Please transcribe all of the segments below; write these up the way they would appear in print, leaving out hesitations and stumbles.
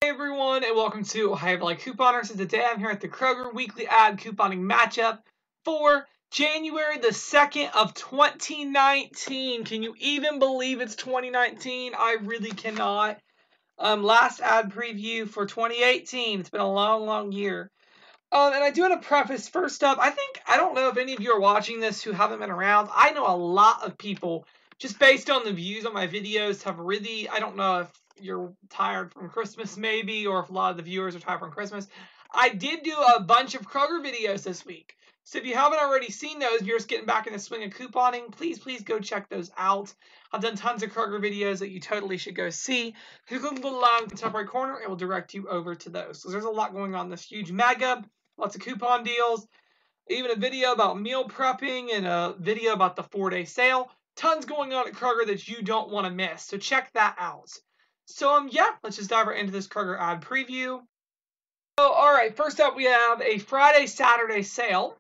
Hey everyone, and welcome to Ohio Like Couponers. And today I'm here at the Kroger weekly ad couponing matchup for January the 2nd of 2019. Can you even believe it's 2019? I really cannot. Last ad preview for 2018. It's been a long, long year. And I do want to preface first up, I don't know if any of you are watching this who haven't been around. I know a lot of people, just based on the views on my videos, have really, I don't know if you're tired from Christmas maybe, or if a lot of the viewers are tired from Christmas. I did do a bunch of Kroger videos this week. So if you haven't already seen those, you're just getting back in the swing of couponing, please go check those out. I've done tons of Kroger videos that you totally should go see. If you click the little line in the top right corner, it will direct you over to those. So there's a lot going on this huge mega. Lots of coupon deals, even a video about meal prepping and a video about the 4-day sale. Tons going on at Kroger that you don't want to miss, so check that out. So, yeah, let's just dive right into this Kroger ad preview. So, all right, first up, we have a Friday-Saturday sale.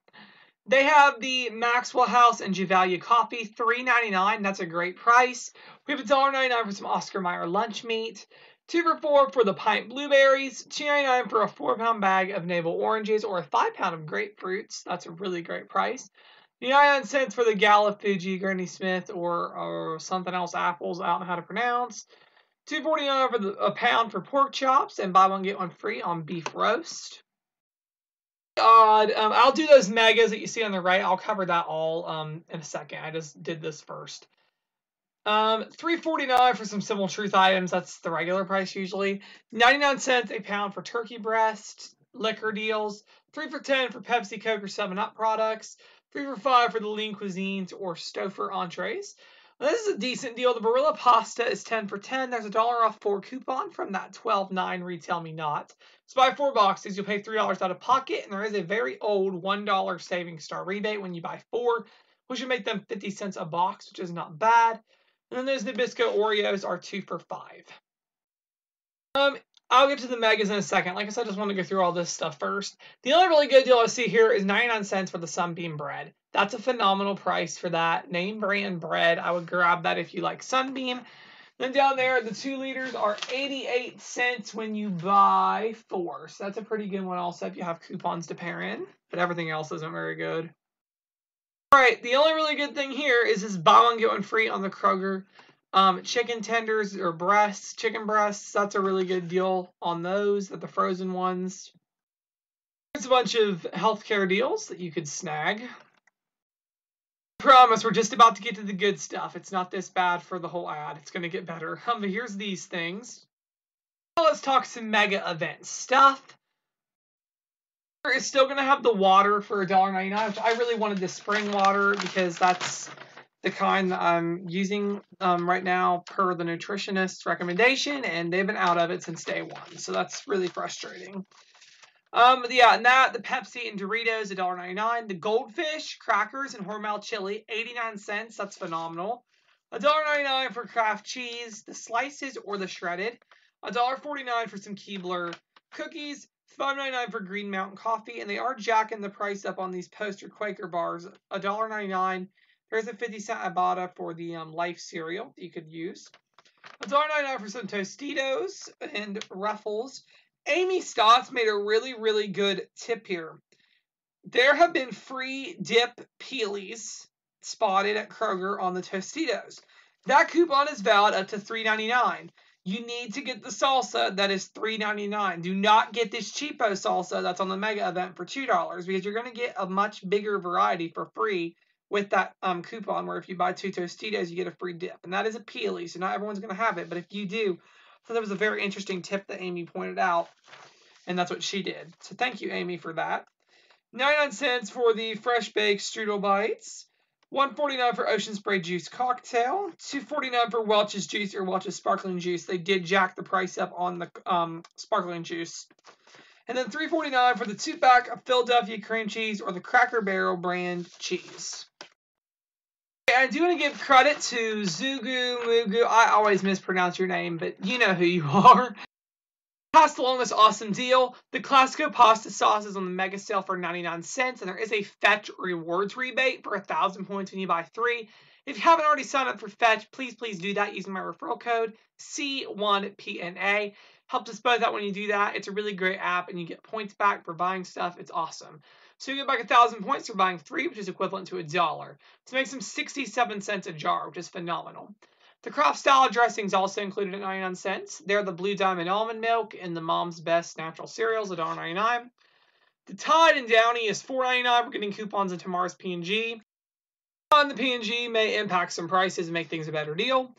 They have the Maxwell House and Gevalia coffee, $3.99. That's a great price. We have $1.99 for some Oscar Mayer lunch meat. 2 for $4 for the pint blueberries, $2.99 for a 4-pound bag of navel oranges or a 5-pound of grapefruits. That's a really great price. 99 cents for the Gala Fuji, Granny Smith, or something else apples. I don't know how to pronounce. $2.49 for a pound for pork chops, and buy one get one free on beef roast. I'll do those megas that you see on the right. I'll cover that all in a second. I just did this first. $3.49 for some Simple Truth items. That's the regular price usually. 99 cents a pound for turkey breast. Liquor deals. 3 for $10 for Pepsi, Coke, or 7-Up products. 3 for $5 for the lean cuisines or Stouffer entrees. Now, this is a decent deal. The Barilla pasta is 10 for $10. There's a $1 off 4 coupon from that $12.9 Retail Me Not. So buy 4 boxes, you'll pay $3 out of pocket, and there is a very old $1 Saving Star rebate when you buy 4, which would make them 50 cents a box, which is not bad. And then those Nabisco Oreos are 2 for $5. I'll get to the megas in a second. Like I said, I just want to go through all this stuff first. The only really good deal I see here is 99 cents for the Sunbeam bread. That's a phenomenal price for that name brand bread. I would grab that if you like Sunbeam. Then down there, the 2 liters are 88 cents when you buy 4. So that's a pretty good one also if you have coupons to pair in. But everything else isn't very good. Alright, the only really good thing here is this buy one get one free on the Kroger chicken tenders or breasts, chicken breasts. That's a really good deal on those, the frozen ones. There's a bunch of healthcare deals that you could snag. I promise we're just about to get to the good stuff. It's not this bad for the whole ad. It's going to get better. But here's these things. Now let's talk some mega event stuff. Is still going to have the water for $1.99, which I really wanted the spring water because that's the kind that I'm using right now per the nutritionist's recommendation, and they've been out of it since day one, so that's really frustrating. Yeah, and that, the Pepsi and Doritos, $1.99. The Goldfish, crackers, and Hormel chili, 89 cents. That's phenomenal. $1.99 for Kraft cheese, the slices or the shredded. $1.49 for some Keebler cookies. $5.99 for Green Mountain coffee, and they are jacking the price up on these Poster Quaker bars. $1.99. There's a 50-cent Ibotta for the Life cereal that you could use. $1.99 for some Tostitos and Ruffles. Amy Stotts made a really, really good tip here. There have been free dip peelies spotted at Kroger on the Tostitos. That coupon is valid up to $3.99. You need to get the salsa that is $3.99. Do not get this cheapo salsa that's on the mega event for $2 because you're going to get a much bigger variety for free with that coupon where if you buy 2 Tostitos, you get a free dip. And that is a peely, so not everyone's going to have it. But if you do, so that was a very interesting tip that Amy pointed out, and that's what she did. So thank you, Amy, for that. 99 cents for the Fresh Baked Strudel Bites. $1.49 for Ocean Spray Juice Cocktail. $2.49 for Welch's Juice or Welch's Sparkling Juice. They did jack the price up on the sparkling juice. And then $3.49 for the 2-pack of Philadelphia cream cheese or the Cracker Barrel brand cheese. I do want to give credit to Zugu Mugu. I always mispronounce your name, but you know who you are. Passed along this awesome deal. The Classico pasta sauce is on the mega sale for 99 cents, and there is a Fetch rewards rebate for 1,000 points when you buy 3. If you haven't already signed up for Fetch, please do that using my referral code C1PNA. Helps us both out when you do that. It's a really great app, and you get points back for buying stuff. It's awesome. So you get back 1,000 points for buying 3, which is equivalent to $1. So it makes them 67 cents a jar, which is phenomenal. The Kraft salad dressing is also included at 99 cents. They're the Blue Diamond almond milk and the Mom's Best natural cereals at $1.99. The Tide and Downy is $4.99. We're getting coupons in tomorrow's P&G. On the P&G may impact some prices and make things a better deal.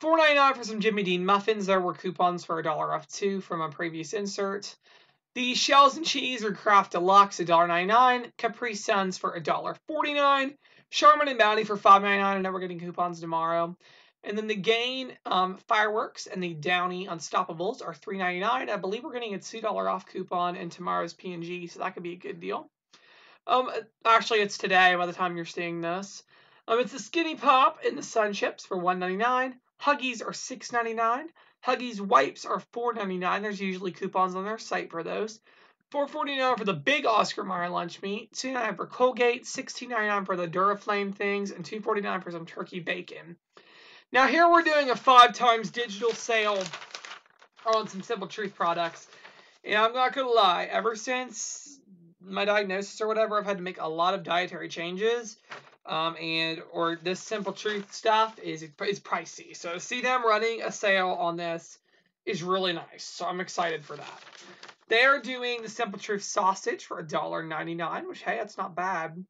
$4.99 for some Jimmy Dean muffins. There were coupons for $1 off too from a previous insert. The Shells and Cheese or Kraft Deluxe $1.99. Capri Suns for $1.49. Charmin and Bounty for $5.99. And now we're getting coupons tomorrow. And then the Gain Fireworks and the Downy Unstoppables are $3.99. I believe we're getting a $2 off coupon in tomorrow's P&G, so that could be a good deal. Actually, it's today by the time you're seeing this. It's the Skinny Pop and the Sun Chips for $1.99. Huggies are $6.99. Huggies Wipes are $4.99. There's usually coupons on their site for those. $4.49 for the big Oscar Mayer lunch meat. $2.99 for Colgate. $16.99 for the Duraflame things. And $2.49 for some turkey bacon. Now here we're doing a 5x digital sale on some Simple Truth products. And I'm not going to lie, ever since my diagnosis or whatever, I've had to make a lot of dietary changes. Or this Simple Truth stuff is pricey. So to see them running a sale on this is really nice. So I'm excited for that. They are doing the Simple Truth sausage for $1.99, which, hey, that's not bad.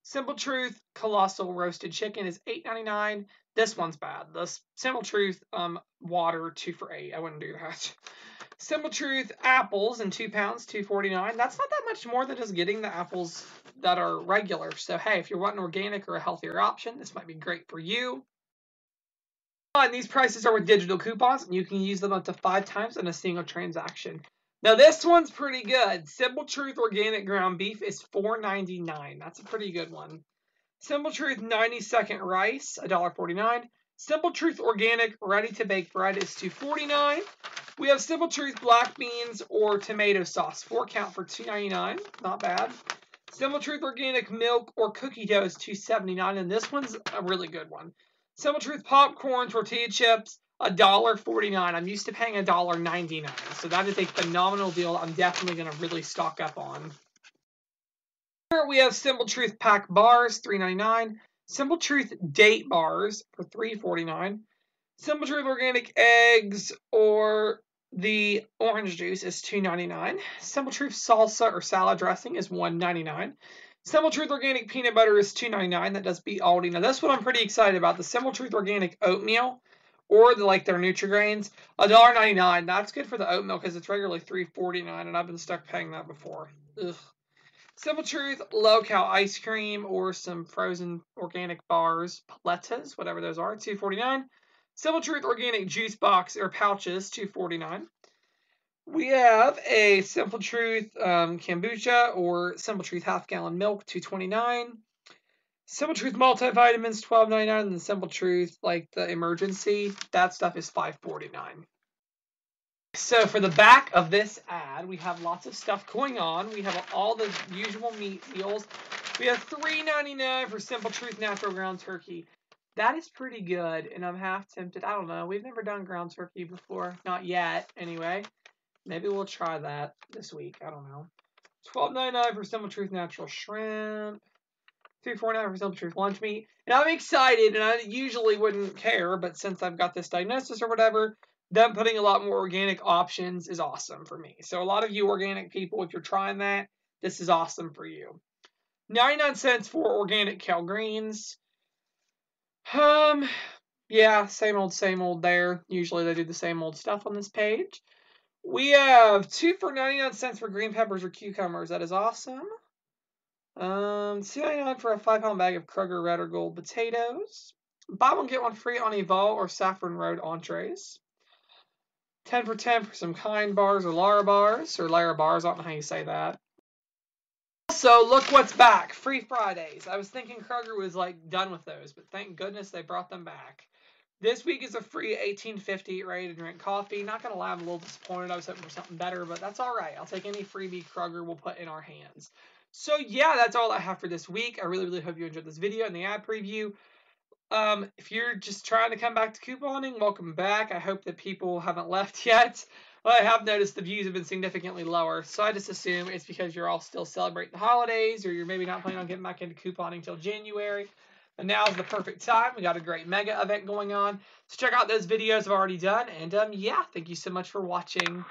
Simple Truth Colossal Roasted Chicken is $8.99. This one's bad. The Simple Truth water 2 for $8. I wouldn't do that. Simple Truth apples in 2 pounds, $2.49. That's not that much more than just getting the apples that are regular. So hey, if you're wanting organic or a healthier option, this might be great for you. And these prices are with digital coupons, and you can use them up to 5 times in a single transaction. Now this one's pretty good. Simple Truth Organic Ground Beef is $4.99. That's a pretty good one. Simple Truth 90-second rice, $1.49. Simple Truth Organic Ready-to-Bake Bread is $2.49. We have Simple Truth Black Beans or Tomato Sauce, 4 count for $2.99. Not bad. Simple Truth Organic Milk or Cookie Dough is $2.79, and this one's a really good one. Simple Truth Popcorn Tortilla Chips, $1.49. I'm used to paying $1.99, so that is a phenomenal deal. I'm definitely going to really stock up on. Here we have Simple Truth Pack Bars, $3.99. Simple Truth Date Bars for $3.49. Simple Truth Organic Eggs or the orange juice is $2.99. Simple Truth Salsa or salad dressing is $1.99. Simple Truth Organic Peanut Butter is $2.99. That does beat Aldi. Now that's what I'm pretty excited about. The Simple Truth Organic Oatmeal or their Nutri-Grains, $1.99. That's good for the oatmeal because it's regularly $3.49, and I've been stuck paying that before. Ugh. Simple Truth low-cal ice cream or some frozen organic bars, paletas, whatever those are, $2.49. Simple Truth Organic Juice Box or pouches, $2.49. We have a Simple Truth kombucha or Simple Truth half-gallon milk, $2.29. Simple Truth multivitamins, $12.99. And the Simple Truth, like the emergency, that stuff is $5.49. So for the back of this ad, we have lots of stuff going on. We have all the usual meat deals. We have $3.99 for Simple Truth Natural Ground Turkey. That is pretty good, and I'm half tempted. I don't know. We've never done ground turkey before. Not yet, anyway. Maybe we'll try that this week. I don't know. $12.99 for Simple Truth Natural Shrimp. $3.49 for Simple Truth Lunch Meat. And I'm excited, and I usually wouldn't care, but since I've got this diagnosis or whatever, them putting a lot more organic options is awesome for me. So a lot of you organic people, if you're trying that, this is awesome for you. 99 cents for organic kale greens. Yeah, same old there. Usually they do the same old stuff on this page. We have 2 for 99 cents for green peppers or cucumbers. That is awesome. $2.99 for a 5-pound bag of Kroger red or gold potatoes. Buy one get one free on Evolve or Saffron Road entrees. 10 for 10 for some Kind bars or Lara bars. I don't know how you say that. Also, look what's back. Free Fridays. I was thinking Kroger was done with those, but thank goodness they brought them back. This week is a free $18.50 ready to drink coffee. Not going to lie, I'm a little disappointed. I was hoping for something better, but that's all right. I'll take any freebie Kroger will put in our hands. So yeah, that's all I have for this week. I really, really hope you enjoyed this video and the ad preview. If you're just trying to come back to couponing, welcome back. I hope that people haven't left yet. Well, I have noticed the views have been significantly lower, so I just assume it's because you're all still celebrating the holidays, or you're maybe not planning on getting back into couponing until January. But now's the perfect time. We got a great mega event going on. So check out those videos I've already done. And yeah, thank you so much for watching.